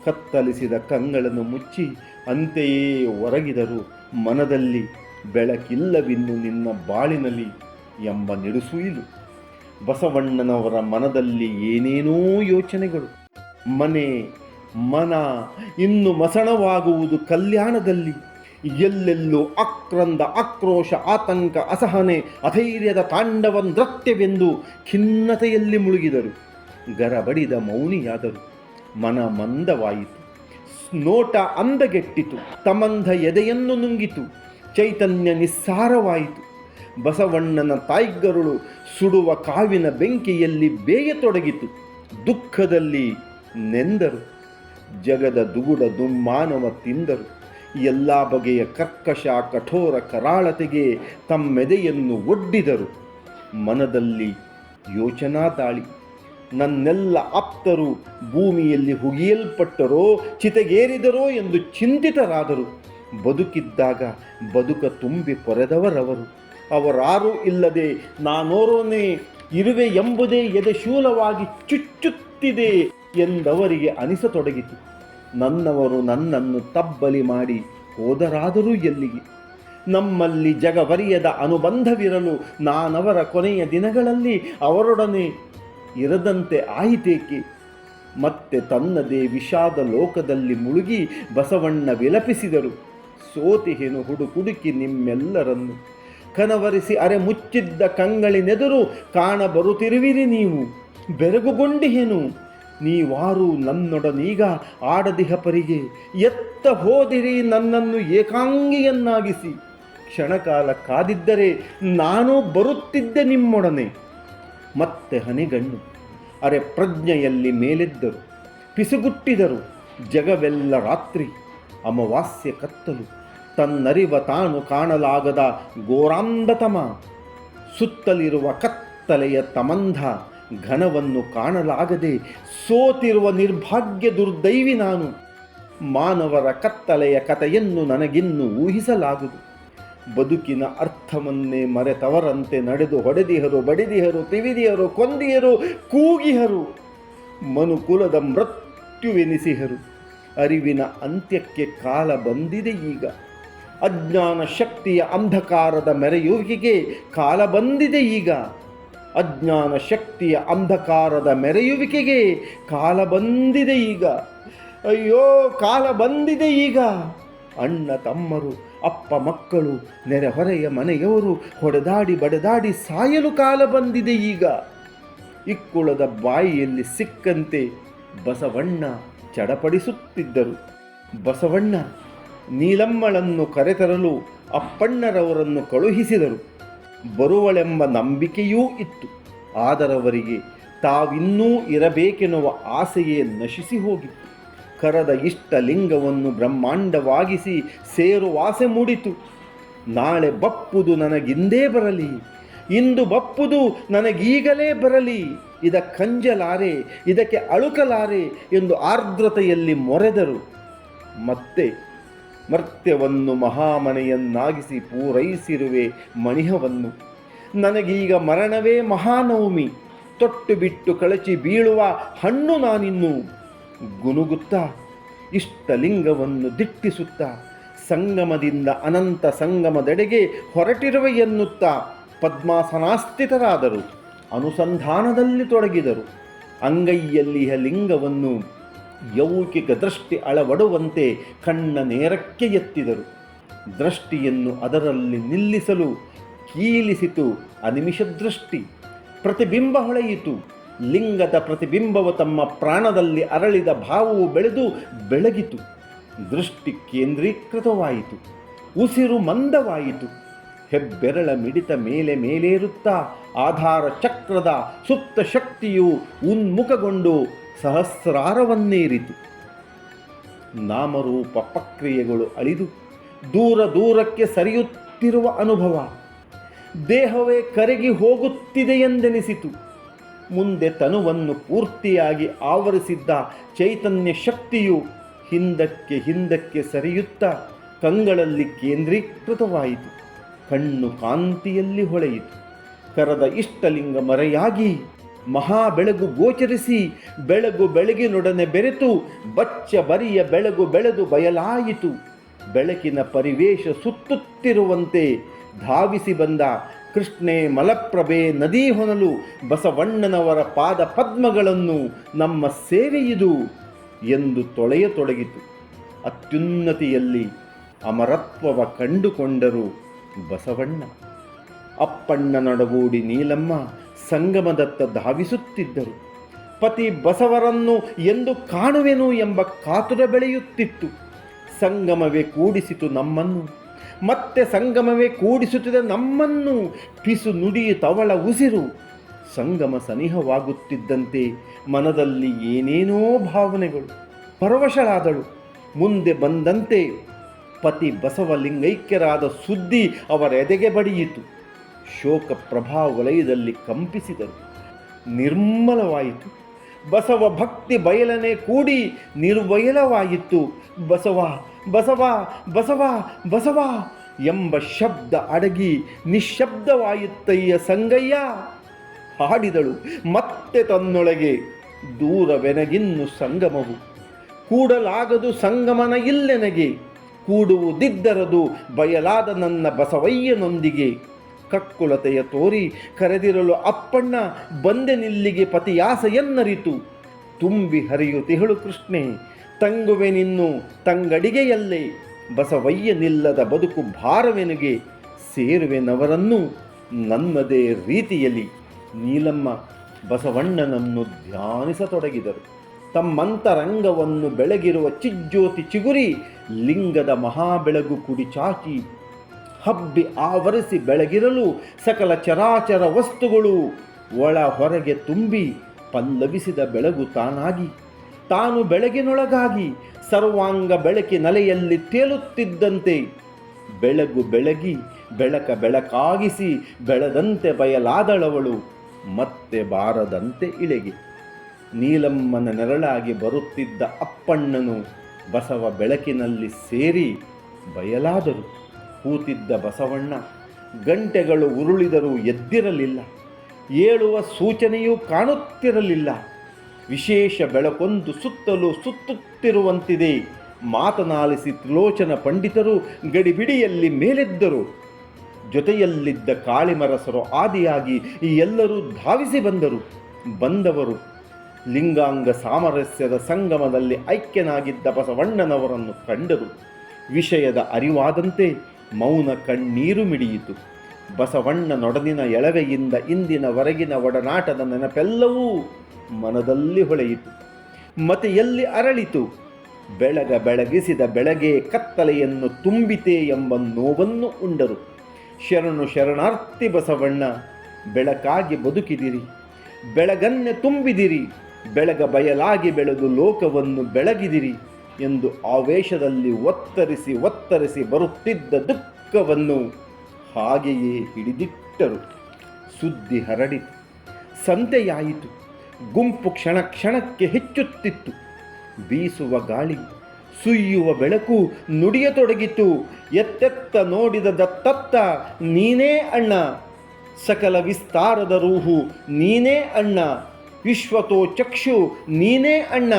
ಕತ್ತಲಿಸಿದ ಕಂಗಳನ್ನು ಮುಚ್ಚಿ ಅಂತೆಯೇ ಹೊರಗಿದರು. ಮನದಲ್ಲಿ ಬೆಳಕಿಲ್ಲವಿನ್ನು ನಿನ್ನ ಬಾಳಿನಲ್ಲಿ ಎಂಬ ನಿಡುಸುಯಿಲು. ಬಸವಣ್ಣನವರ ಮನದಲ್ಲಿ ಏನೇನೋ ಯೋಚನೆಗಳು. ಮನೆ ಮನ ಇನ್ನು ಮಸಣವಾಗುವುದು ಕಲ್ಯಾಣದಲ್ಲಿ. ಎಲ್ಲೆಲ್ಲೂ ಆಕ್ರಂದ, ಆಕ್ರೋಶ, ಆತಂಕ, ಅಸಹನೆ, ಅಧೈರ್ಯದ ತಾಂಡವ ನೃತ್ಯವೆಂದು ಖಿನ್ನತೆಯಲ್ಲಿ ಮುಳುಗಿದರು. ಗರಬಡಿದ ಮೌನಿಯಾದರು. ಮನ ಮಂದವಾಯಿತು. ನೋಟ ಅಂದಗೆಟ್ಟಿತು. ತಮಂಧ ಎದೆಯನ್ನು ನುಂಗಿತು. ಚೈತನ್ಯ ನಿಸ್ಸಾರವಾಯಿತು. ಬಸವಣ್ಣನ ತಾಯ್ಗರುಳು ಸುಡುವ ಕಾವಿನ ಬೆಂಕಿಯಲ್ಲಿ ಬೇಯತೊಡಗಿತು. ದುಃಖದಲ್ಲಿ ನೆಂದರು. ಜಗದ ದುಗುಡ ದುಮ್ಮಾನವ ತಿಂದರು. ಎಲ್ಲ ಬಗೆಯ ಕರ್ಕಶ ಕಠೋರ ಕರಾಳತೆಗೆ ತಮ್ಮೆದೆಯನ್ನು ಒಡ್ಡಿದರು. ಮನದಲ್ಲಿ ಯೋಚನಾ ದಾಳಿ. ನನ್ನೆಲ್ಲ ಆಪ್ತರು ಭೂಮಿಯಲ್ಲಿ ಹುಗಿಯಲ್ಪಟ್ಟರೋ ಚಿತೆಗೇರಿದರೋ ಎಂದು ಚಿಂತಿತರಾದರು. ಬದುಕಿದ್ದಾಗ ಬದುಕ ತುಂಬಿ ಪೊರೆದವರವರು. ಅವರಾರೂ ಇಲ್ಲದೆ ನಾನೋರೋನೇ ಇರುವೆ ಎಂಬುದೇ ಎದೆಶೂಲವಾಗಿ ಚುಚ್ಚುತ್ತಿದೆ ಎಂದವರಿಗೆ ಅನಿಸತೊಡಗಿತು. ನನ್ನವರು ನನ್ನನ್ನು ತಬ್ಬಲಿ ಮಾಡಿ ಹೋದರಾದರೂ ಎಲ್ಲಿಗೆ? ನಮ್ಮಲ್ಲಿ ಜಗವರಿಯದ ಅನುಬಂಧವಿರಲು ನಾನವರ ಕೊನೆಯ ದಿನಗಳಲ್ಲಿ ಅವರೊಡನೆ ಇರದಂತೆ ಆಯಿತೇಕೆ? ಮತ್ತೆ ತನ್ನದೇ ವಿಷಾದ ಲೋಕದಲ್ಲಿ ಮುಳುಗಿ ಬಸವಣ್ಣ ವಿಲಪಿಸಿದರು. ಸೋತಿಹೆನು ಹುಡುಕುಡುಕಿ ನಿಮ್ಮೆಲ್ಲರನ್ನು, ಕನವರಿಸಿ ಅರೆ ಮುಚ್ಚಿದ್ದ ಕಂಗಳಿನೆದುರು ಕಾಣಬರುತ್ತಿರುವಿರಿ ನೀವು. ಬೆರಗುಗೊಂಡಿಹೆನು ನೀವಾರು ನನ್ನೊಡನೀಗ ಆಡದಿಹ ಪರಿಗೆ. ಎತ್ತ ಹೋದಿರಿ ನನ್ನನ್ನು ಏಕಾಂಗಿಯನ್ನಾಗಿಸಿ. ಕ್ಷಣಕಾಲ ಕಾದಿದ್ದರೆ ನಾನು ಬರುತ್ತಿದ್ದೆ ನಿಮ್ಮೊಡನೆ. ಮತ್ತೆ ಹನಿಗಣ್ಣು ಅರೆ ಪ್ರಜ್ಞೆಯಲ್ಲಿ ಮೇಲೆದ್ದರು. ಪಿಸುಗುಟ್ಟಿದರು. ಜಗವೆಲ್ಲ ರಾತ್ರಿ, ಅಮಾವಾಸ್ಯೆ ಕತ್ತಲು. ತನ್ನರಿವ ತಾನು ಕಾಣಲಾಗದ ಘೋರಾಂಧತಮ. ಸುತ್ತಲಿರುವ ಕತ್ತಲೆಯ ತಮಂಧ ಘನವನ್ನು ಕಾಣಲಾಗದೆ ಸೋತಿರುವ ನಿರ್ಭಾಗ್ಯ ದುರ್ದೈವಿ ನಾನು. ಮಾನವರ ಕತ್ತಲೆಯ ಕಥೆಯನ್ನು ನನಗಿನ್ನು ಊಹಿಸಲಾಗದು. ಬದುಕಿನ ಅರ್ಥವನ್ನೇ ಮರೆತವರಂತೆ ನಡೆದು ಹೊಡೆದಿಹರು, ಬಡಿದಿಹರು, ತಿವಿದಿಹರು, ಕೊಂದಿಹರು, ಕೂಗಿಹರು. ಮನುಕುಲದ ಮೃತ್ಯುವೆನಿಸಿಹರು. ಅರಿವಿನ ಅಂತ್ಯಕ್ಕೆ ಕಾಲ ಬಂದಿದೆ ಈಗ. ಅಜ್ಞಾನ ಶಕ್ತಿಯ ಅಂಧಕಾರದ ಮೆರೆಯುವಿಕೆಗೆ ಕಾಲ ಬಂದಿದೆ ಈಗ. ಅಜ್ಞಾನ ಶಕ್ತಿಯ ಅಂಧಕಾರದ ಮೆರೆಯುವಿಕೆಗೆ ಕಾಲ ಬಂದಿದೆ ಈಗ. ಅಯ್ಯೋ, ಕಾಲ ಬಂದಿದೆ ಈಗ. ಅಣ್ಣ ತಮ್ಮರು, ಅಪ್ಪ ಮಕ್ಕಳು, ನೆರೆಹೊರೆಯ ಮನೆಯವರು ಹೊಡೆದಾಡಿ ಬಡೆದಾಡಿ ಸಾಯಲು ಕಾಲ ಬಂದಿದೆ ಈಗ. ಇಕ್ಕುಳದ ಬಾಯಿಯಲ್ಲಿ ಸಿಕ್ಕಂತೆ ಬಸವಣ್ಣ ಚಡಪಡಿಸುತ್ತಿದ್ದರು. ಬಸವಣ್ಣ ನೀಲಮ್ಮಳನ್ನು ಕರೆತರಲು ಅಪ್ಪಣ್ಣರವರನ್ನು ಕಳುಹಿಸಿದರು. ಬರುವಳೆಂಬ ನಂಬಿಕೆಯೂ ಇತ್ತು. ಆದರವರಿಗೆ ತಾವಿನ್ನೂ ಇರಬೇಕೆನ್ನುವ ಆಸೆಯೇ ನಶಿಸಿ ಹೋಗಿತ್ತು. ಕರದ ಇಷ್ಟಲಿಂಗವನ್ನು ಬ್ರಹ್ಮಾಂಡವಾಗಿಸಿ ಸೇರುವಾಸೆ ಮೂಡಿತು. ನಾಳೆ ಬಪ್ಪುದು ನನಗಿಂದೇ ಬರಲಿ, ಇಂದು ಬಪ್ಪುದು ನನಗೀಗಲೇ ಬರಲಿ, ಇದಕ್ಕಂಜಲಾರೆ, ಇದಕ್ಕೆ ಅಳುಕಲಾರೆ ಎಂದು ಆರ್ದ್ರತೆಯಲ್ಲಿ ಮೊರೆದರು. ಮತ್ತೆ ಮರ್ತ್ಯವನ್ನು ಮಹಾಮನೆಯನ್ನಾಗಿಸಿ ಪೂರೈಸಿರುವೆ ಮಣಿಹವನ್ನು. ನನಗೀಗ ಮರಣವೇ ಮಹಾನವಮಿ, ತೊಟ್ಟು ಬಿಟ್ಟು ಕಳಚಿ ಬೀಳುವ ಹಣ್ಣು ನಾನಿನ್ನು. ಗುನುಗುತ್ತಾ ಇಷ್ಟಲಿಂಗವನ್ನು ದಿಟ್ಟಿಸುತ್ತಾ ಸಂಗಮದಿಂದ ಅನಂತ ಸಂಗಮದೆಡೆಗೆ ಹೊರಟಿರುವೆ ಎನ್ನುತ್ತಾ ಪದ್ಮಾಸನಾಸ್ಥಿತರಾದರು. ಅನುಸಂಧಾನದಲ್ಲಿ ತೊಡಗಿದರು. ಅಂಗೈಯಲ್ಲಿಯ ಲಿಂಗವನ್ನು ಯೌಕಿಕ ದೃಷ್ಟಿ ಅಳವಡುವಂತೆ ಕಣ್ಣ ನೇರಕ್ಕೆ ಎತ್ತಿದರು. ದೃಷ್ಟಿಯನ್ನು ಅದರಲ್ಲಿ ನಿಲ್ಲಿಸಲು ಕೀಲಿಸಿತು ಅನಿಮಿಷ ದೃಷ್ಟಿ. ಪ್ರತಿಬಿಂಬ ಹೊಳೆಯಿತು. ಲಿಂಗದ ಪ್ರತಿಬಿಂಬವು ತಮ್ಮ ಪ್ರಾಣದಲ್ಲಿ ಅರಳಿದ ಭಾವವು ಬೆಳೆದು ಬೆಳಗಿತು. ದೃಷ್ಟಿ ಕೇಂದ್ರೀಕೃತವಾಯಿತು. ಉಸಿರು ಮಂದವಾಯಿತು. ಹೆಬ್ಬೆರಳ ಮಿಡಿತ ಮೇಲೆ ಮೇಲೇರುತ್ತಾ ಆಧಾರ ಚಕ್ರದ ಸುಪ್ತ ಶಕ್ತಿಯು ಉನ್ಮುಖಗೊಂಡು ಸಹಸ್ರಾರವನ್ನೇರಿತು. ನಾಮರೂಪ ಪ್ರಕ್ರಿಯೆಗಳು ಅಳಿದು ದೂರ ದೂರಕ್ಕೆ ಸರಿಯುತ್ತಿರುವ ಅನುಭವ. ದೇಹವೇ ಕರಗಿ ಹೋಗುತ್ತಿದೆಯೆಂದೆನಿಸಿತು. ಮುಂದೆ ತನುವನ್ನು ಪೂರ್ತಿಯಾಗಿ ಆವರಿಸಿದ್ದ ಚೈತನ್ಯ ಶಕ್ತಿಯು ಹಿಂದಕ್ಕೆ ಹಿಂದಕ್ಕೆ ಸರಿಯುತ್ತಾ ಕಂಗಳಲ್ಲಿ ಕೇಂದ್ರೀಕೃತವಾಯಿತು. ಕಣ್ಣು ಕಾಂತಿಯಲ್ಲಿ ಹೊಳೆಯಿತು. ಕರದ ಇಷ್ಟಲಿಂಗ ಮರೆಯಾಗಿ ಮಹಾಬೆಳಗು ಗೋಚರಿಸಿ ಬೆಳಗು ಬೆಳಗಿನೊಡನೆ ಬೆರೆತು ಬಚ್ಚ ಬರಿಯ ಬೆಳಗು ಬೆಳೆದು ಬಯಲಾಯಿತು. ಬೆಳಕಿನ ಪರಿವೇಶ ಸುತ್ತುತ್ತಿರುವಂತೆ ಧಾವಿಸಿ ಬಂದ ಕೃಷ್ಣೆ ಮಲಪ್ರಭೆ ನದಿ ಹೊನಲು ಬಸವಣ್ಣನವರ ಪಾದ ಪದ್ಮಗಳನ್ನು ನಮ್ಮ ಸೇವೆಯಿದು ಎಂದು ತೊಳೆಯತೊಡಗಿತು. ಅತ್ಯುನ್ನತಿಯಲ್ಲಿ ಅಮರತ್ವವ ಕಂಡುಕೊಂಡರು ಬಸವಣ್ಣ. ಅಪ್ಪಣ್ಣನೊಡಗೂಡಿ ನೀಲಮ್ಮ ಸಂಗಮದತ್ತ ಧಾವಿಸುತ್ತಿದ್ದರು. ಪತಿ ಬಸವರನ್ನು ಎಂದು ಕಾಣುವೆನು ಎಂಬ ಕಾತುರ ಬೆಳೆಯುತ್ತಿತ್ತು. ಸಂಗಮವೇ ಕೂಡಿಸಿತು ನಮ್ಮನ್ನು, ಮತ್ತೆ ಸಂಗಮವೇ ಕೂಡಿಸುತ್ತಿದೆ ನಮ್ಮನ್ನು. ಪಿಸು ನುಡಿಯಿತವಳ ಉಸಿರು. ಸಂಗಮ ಸನಿಹವಾಗುತ್ತಿದ್ದಂತೆ ಮನದಲ್ಲಿ ಏನೇನೋ ಭಾವನೆಗಳು. ಪರವಶಳಾದಳು. ಮುಂದೆ ಬಂದಂತೆ ಪತಿ ಬಸವಲಿಂಗೈಕ್ಯರಾದ ಸುದ್ದಿ ಅವರ ಎದೆಗೆ ಬಡಿಯಿತು. ಶೋಕ ಪ್ರಭಾ ವಲಯದಲ್ಲಿ ಕಂಪಿಸಿದರು. ನಿರ್ಮಲವಾಯಿತು. ಬಸವ ಭಕ್ತಿ ಬಯಲನೆ ಕೂಡಿ ನಿರ್ವಯಲವಾಯಿತು. ಬಸವ ಬಸವ ಬಸವ ಬಸವ ಎಂಬ ಶಬ್ದ ಅಡಗಿ ನಿಶ್ಶಬ್ದವಾಯಿತಯ್ಯ ಸಂಗಯ್ಯ. ಹಾಡಿದಳು ಮತ್ತೆ ತನ್ನೊಳಗೆ, ದೂರವೆನಗಿನ್ನು ಸಂಗಮವು, ಕೂಡಲಾಗದು ಸಂಗಮನ ಇಲ್ಲೆನಗೆ. ಕೂಡುವುದಿದ್ದರದು ಬಯಲಾದ ನನ್ನ ಬಸವಯ್ಯನೊಂದಿಗೆ. ಕಕ್ಕುಲತೆಯ ತೋರಿ ಕರೆದಿರಲು ಅಪ್ಪಣ್ಣ ಬಂದೆನಿಲ್ಲಿಗೆ ಪತಿಯಾಸೆಯನ್ನರಿತು. ತುಂಬಿ ಹರಿಯುತಿಹಳು ಕೃಷ್ಣೆ, ತಂಗುವೆನಿನ್ನು ತಂಗಡಿಗೆಯಲ್ಲೇ. ಬಸವಯ್ಯನಿಲ್ಲದ ಬದುಕು ಭಾರವೆನಗೆ, ಸೇರುವೆನವರನ್ನು ನನ್ನದೇ ರೀತಿಯಲ್ಲಿ. ನೀಲಮ್ಮ ಬಸವಣ್ಣನನ್ನು ಧ್ಯಾನಿಸತೊಡಗಿದರು. ತಮ್ಮಂತರಂಗವನ್ನು ಬೆಳಗಿರುವ ಚಿಜ್ಯೋತಿ ಚಿಗುರಿ ಲಿಂಗದ ಮಹಾಬೆಳಗು ಕುಡಿಚಾಚಿ ಹಬ್ಬಿ ಆವರಿಸಿ ಬೆಳಗಿರಲು ಸಕಲ ಚರಾಚರ ವಸ್ತುಗಳು ಒಳ ಹೊರಗೆ ತುಂಬಿ ಪಲ್ಲವಿಸಿದ ಬೆಳಗು ತಾನಾಗಿ, ತಾನು ಬೆಳಗಿನೊಳಗಾಗಿ ಸರ್ವಾಂಗ ಬೆಳಕಿನಲೆಯಲ್ಲಿ ತೇಲುತ್ತಿದ್ದಂತೆ ಬೆಳಗು ಬೆಳಗಿ ಬೆಳಕ ಬೆಳಕಾಗಿಸಿ ಬೆಳೆದಂತೆ ಬಯಲಾದಳವಳು ಮತ್ತೆ ಬಾರದಂತೆ ಇಳೆಗೆ. ನೀಲಮ್ಮನ ನೆರಳಾಗಿ ಬರುತ್ತಿದ್ದ ಅಪ್ಪಣ್ಣನು ಬಸವ ಬೆಳಕಿನಲ್ಲಿ ಸೇರಿ ಬಯಲಾದರು. ಕೂತಿದ್ದ ಬಸವಣ್ಣ ಗಂಟೆಗಳು ಉರುಳಿದರೂ ಎದ್ದಿರಲಿಲ್ಲ. ಏಳುವ ಸೂಚನೆಯೂ ಕಾಣುತ್ತಿರಲಿಲ್ಲ. ವಿಶೇಷ ಬೆಳಕೊಂದು ಸುತ್ತಲೂ ಸುತ್ತುತ್ತಿರುವಂತಿದೆ. ಮಾತನಾಲಿಸಿ ತ್ರಿಲೋಚನ ಪಂಡಿತರು ಗಡಿಬಿಡಿಯಲ್ಲಿ ಮೇಲೆದ್ದರು. ಜೊತೆಯಲ್ಲಿದ್ದ ಕಾಳಿಮರಸರು ಆದಿಯಾಗಿ ಈ ಎಲ್ಲರೂ ಧಾವಿಸಿ ಬಂದವರು ಲಿಂಗಾಂಗ ಸಾಮರಸ್ಯದ ಸಂಗಮದಲ್ಲಿ ಐಕ್ಯನಾಗಿದ್ದ ಬಸವಣ್ಣನವರನ್ನು ಕಂಡರು. ವಿಷಯದ ಅರಿವಾದಂತೆ ಮೌನ ಕಣ್ಣೀರು ಮಿಡಿಯಿತು. ಬಸವಣ್ಣನೊಡನಿನ ಎಳವೆಯಿಂದ ಇಂದಿನವರೆಗಿನ ಒಡನಾಟದ ನೆನಪೆಲ್ಲವೂ ಮನದಲ್ಲಿ ಹೊಳೆಯಿತು. ಮತೆಯಲ್ಲಿ ಅರಳಿತು. ಬೆಳಗಿಸಿದ ಬೆಳಗ್ಗೆ ಕತ್ತಲೆಯನ್ನು ತುಂಬಿತೆ ಎಂಬ ನೋವನ್ನು ಉಂಡರು. ಶರಣಾರ್ಥಿ ಬಸವಣ್ಣ, ಬೆಳಕಾಗಿ ಬದುಕಿದಿರಿ, ಬೆಳಗನ್ನೆ ತುಂಬಿದಿರಿ. ಬೆಳಗ ಬಯಲಾಗಿ ಬೆಳೆದು ಲೋಕವನ್ನು ಬೆಳಗಿದಿರಿ ಎಂದು ಆವೇಶದಲ್ಲಿ ಒತ್ತರಿಸಿ ಬರುತ್ತಿದ್ದ ದುಃಖವನ್ನು ಹಾಗೆಯೇ ಹಿಡಿದಿಟ್ಟರು. ಸುದ್ದಿ ಹರಡಿತು, ಸಂತೆಯಾಯಿತು. ಗುಂಪು ಕ್ಷಣ ಕ್ಷಣಕ್ಕೆ ಹೆಚ್ಚುತ್ತಿತ್ತು. ಬೀಸುವ ಗಾಳಿ, ಸುಯ್ಯುವ ಬೆಳಕು ನುಡಿಯತೊಡಗಿತು. ಎತ್ತೆತ್ತ ನೋಡಿದ ದತ್ತತ್ತ ನೀನೇ ಅಣ್ಣ, ಸಕಲ ವಿಸ್ತಾರದ ರೂಹು ನೀನೇ ಅಣ್ಣ, ವಿಶ್ವತೋ ಚಕ್ಷು ನೀನೇ ಅಣ್ಣ,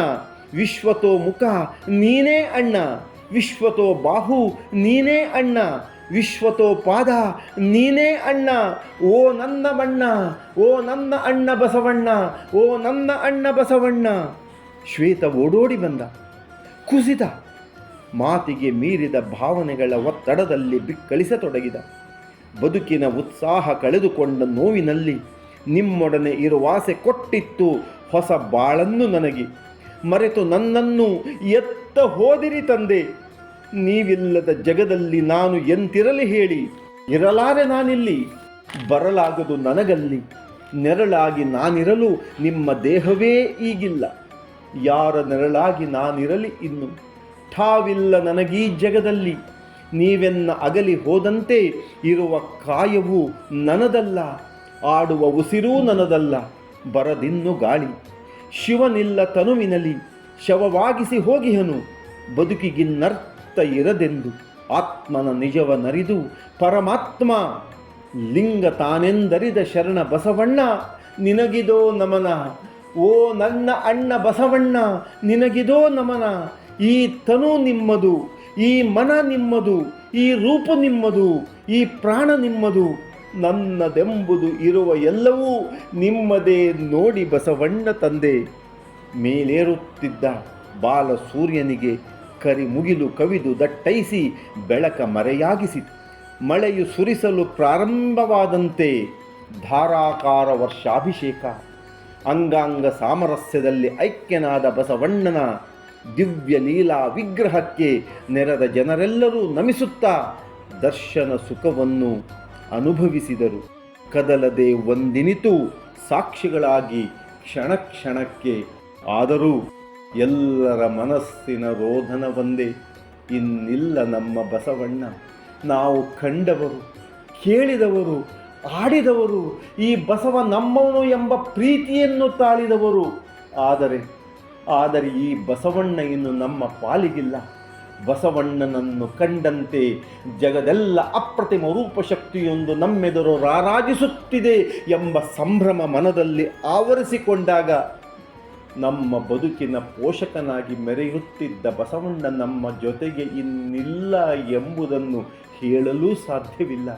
ವಿಶ್ವತೋ ಮುಖ ನೀನೇ ಅಣ್ಣ, ವಿಶ್ವತೋ ಬಾಹು ನೀನೇ ಅಣ್ಣ, ವಿಶ್ವತೋ ಪಾದ ನೀನೇ ಅಣ್ಣ. ಓ ನನ್ನ ಬಣ್ಣ, ಓ ನನ್ನ ಅಣ್ಣ ಬಸವಣ್ಣ, ಓ ನನ್ನ ಅಣ್ಣ ಬಸವಣ್ಣ. ಶ್ವೇತ ಓಡೋಡಿ ಬಂದ, ಕುಸಿದ. ಮಾತಿಗೆ ಮೀರಿದ ಭಾವನೆಗಳ ಒತ್ತಡದಲ್ಲಿ ಬಿಕ್ಕಳಿಸತೊಡಗಿದ. ಬದುಕಿನ ಉತ್ಸಾಹ ಕಳೆದುಕೊಂಡ ನೋವಿನಲ್ಲಿ ನಿಮ್ಮೊಡನೆ ಇರುವಾಸೆ ಕೊಟ್ಟಿತ್ತು ಹೊಸ ಬಾಳನ್ನು ನನಗೆ. ಮರೆತು ನನ್ನನ್ನು ಎತ್ತ ಹೋದಿರಿ ತಂದೆ. ನೀವಿಲ್ಲದ ಜಗದಲ್ಲಿ ನಾನು ಎಂತಿರಲಿ ಹೇಳಿ. ಇರಲಾರೆ ನಾನಿಲ್ಲಿ, ಬರಲಾಗದು ನನಗಲ್ಲಿ. ನೆರಳಾಗಿ ನಾನಿರಲು ನಿಮ್ಮ ದೇಹವೇ ಈಗಿಲ್ಲ. ಯಾರ ನೆರಳಾಗಿ ನಾನಿರಲಿ ಇನ್ನು? ಠಾವಿಲ್ಲ ನನಗೀ ಜಗದಲ್ಲಿ. ನೀವೆನ್ನ ಅಗಲಿ ಹೋದಂತೆ ಇರುವ ಕಾಯವು ನನ್ನದಲ್ಲ, ಆಡುವ ಉಸಿರೂ ನನ್ನದಲ್ಲ. ಬರದಿನ್ನು ಗಾಳಿ, ಶಿವನಿಲ್ಲ ತನುವಿನಲಿ, ಶವವಾಗಿಸಿ ಹೋಗಿಹನು. ಬದುಕಿಗಿನ್ನರ್ಥ ಇರದೆಂದು ಆತ್ಮನ ನಿಜವನರಿದು ಪರಮಾತ್ಮ ಲಿಂಗ ತಾನೆಂದರಿದ ಶರಣ ಬಸವಣ್ಣ ನಿನಗಿದೋ ನಮನ. ಓ ನನ್ನ ಅಣ್ಣ ಬಸವಣ್ಣ ನಿನಗಿದೋ ನಮನ. ಈ ತನು ನಿಮ್ಮದು, ಈ ಮನ ನಿಮ್ಮದು, ಈ ರೂಪ ನಿಮ್ಮದು, ಈ ಪ್ರಾಣ ನಿಮ್ಮದು. ನನ್ನದೆಂಬುದು ಇರುವ ಎಲ್ಲವೂ ನಿಮ್ಮದೇ ನೋಡಿ ಬಸವಣ್ಣ ತಂದೆ. ಮೇಲೇರುತ್ತಿದ್ದ ಬಾಲ ಸೂರ್ಯನಿಗೆ ಕರಿಮುಗಿಲು ಕವಿದು ದಟ್ಟೈಸಿ ಬೆಳಕ ಮರೆಯಾಗಿಸಿತು. ಮಳೆಯು ಸುರಿಸಲು ಪ್ರಾರಂಭವಾದಂತೆ ಧಾರಾಕಾರ ವರ್ಷಾಭಿಷೇಕ. ಅಂಗಾಂಗ ಸಾಮರಸ್ಯದಲ್ಲಿ ಐಕ್ಯನಾದ ಬಸವಣ್ಣನ ದಿವ್ಯ ಲೀಲಾ ವಿಗ್ರಹಕ್ಕೆ ನೆರೆದ ಜನರೆಲ್ಲರೂ ನಮಿಸುತ್ತಾ ದರ್ಶನ ಸುಖವನ್ನು ಅನುಭವಿಸಿದರು. ಕದಲದೆ ಒಂದಿನಿತು ಸಾಕ್ಷಿಗಳಾಗಿ ಕ್ಷಣ ಕ್ಷಣಕ್ಕೆ. ಆದರೂ ಎಲ್ಲರ ಮನಸ್ಸಿನ ರೋಧನ ಒಂದೇ, ಇನ್ನಿಲ್ಲ ನಮ್ಮ ಬಸವಣ್ಣ. ನಾವು ಕಂಡವರು, ಕೇಳಿದವರು, ಆಡಿದವರು, ಈ ಬಸವ ನಮ್ಮವನು ಎಂಬ ಪ್ರೀತಿಯನ್ನು ತಾಳಿದವರು. ಆದರೆ ಈ ಬಸವಣ್ಣ ಇನ್ನು ನಮ್ಮ ಪಾಲಿಗಿಲ್ಲ. ಬಸವಣ್ಣನನ್ನು ಕಂಡಂತೆ ಜಗದೆಲ್ಲ ಅಪ್ರತಿಮ ರೂಪಶಕ್ತಿಯೊಂದು ನಮ್ಮೆದುರು ರಾರಾಜಿಸುತ್ತಿದೆ ಎಂಬ ಸಂಭ್ರಮ ಮನದಲ್ಲಿ ಆವರಿಸಿಕೊಂಡಾಗ ನಮ್ಮ ಬದುಕಿನ ಪೋಷಕನಾಗಿ ಮೆರೆಯುತ್ತಿದ್ದ ಬಸವಣ್ಣ ನಮ್ಮ ಜೊತೆಗೆ ಇನ್ನಿಲ್ಲ ಎಂಬುದನ್ನು ಹೇಳಲೂ ಸಾಧ್ಯವಿಲ್ಲ,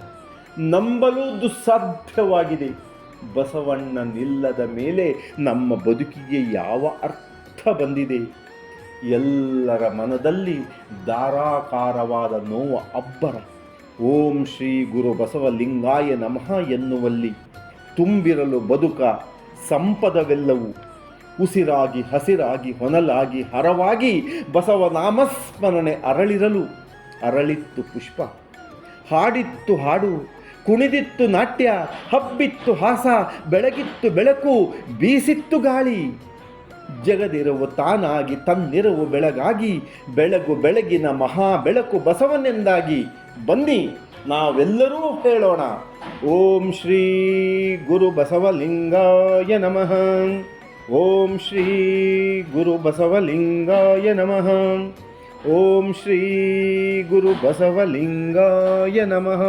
ನಂಬಲೂ ದುಸ್ಸಾಧ್ಯವಾಗಿದೆ. ಬಸವಣ್ಣನಿಲ್ಲದ ಮೇಲೆ ನಮ್ಮ ಬದುಕಿಗೆ ಯಾವ ಅರ್ಥ ಬಂದಿದೆ? ಎಲ್ಲರ ಮನದಲ್ಲಿ ಧಾರಾಕಾರವಾದ ನೋವ ಅಬ್ಬರ. ಓಂ ಶ್ರೀ ಗುರು ಬಸವಲಿಂಗಾಯ ನಮಃ ಎನ್ನುವಲ್ಲಿ ತುಂಬಿರಲು ಬದುಕ ಸಂಪದವೆಲ್ಲವೂ ಉಸಿರಾಗಿ ಹಸಿರಾಗಿ ಹೊನಲಾಗಿ ಹರವಾಗಿ ಬಸವ ನಾಮಸ್ಮರಣೆ ಅರಳಿತ್ತು ಪುಷ್ಪ, ಹಾಡಿತ್ತು ಹಾಡು, ಕುಣಿದಿತ್ತು ನಾಟ್ಯ, ಹಬ್ಬಿತ್ತು ಹಾಸ, ಬೆಳಗಿತ್ತು ಬೆಳಕು, ಬೀಸಿತ್ತು ಗಾಳಿ. ಜಗದಿರವು ತಾನಾಗಿ ತನ್ನಿರವು ಬೆಳಗಾಗಿ ಬೆಳಗು ಬೆಳಗಿನ ಮಹಾ ಬೆಳಕು ಬಸವನೆಂದಾಗಿ. ಬನ್ನಿ ನಾವೆಲ್ಲರೂ ಹೇಳೋಣ, ಓಂ ಶ್ರೀ ಗುರು ಬಸವಲಿಂಗಾಯ ನಮಃ. ಓಂ ಶ್ರೀ ಗುರು ಬಸವಲಿಂಗಾಯ ನಮಃ. ಓಂ ಶ್ರೀ ಗುರು ಬಸವಲಿಂಗಾಯ ನಮಃ.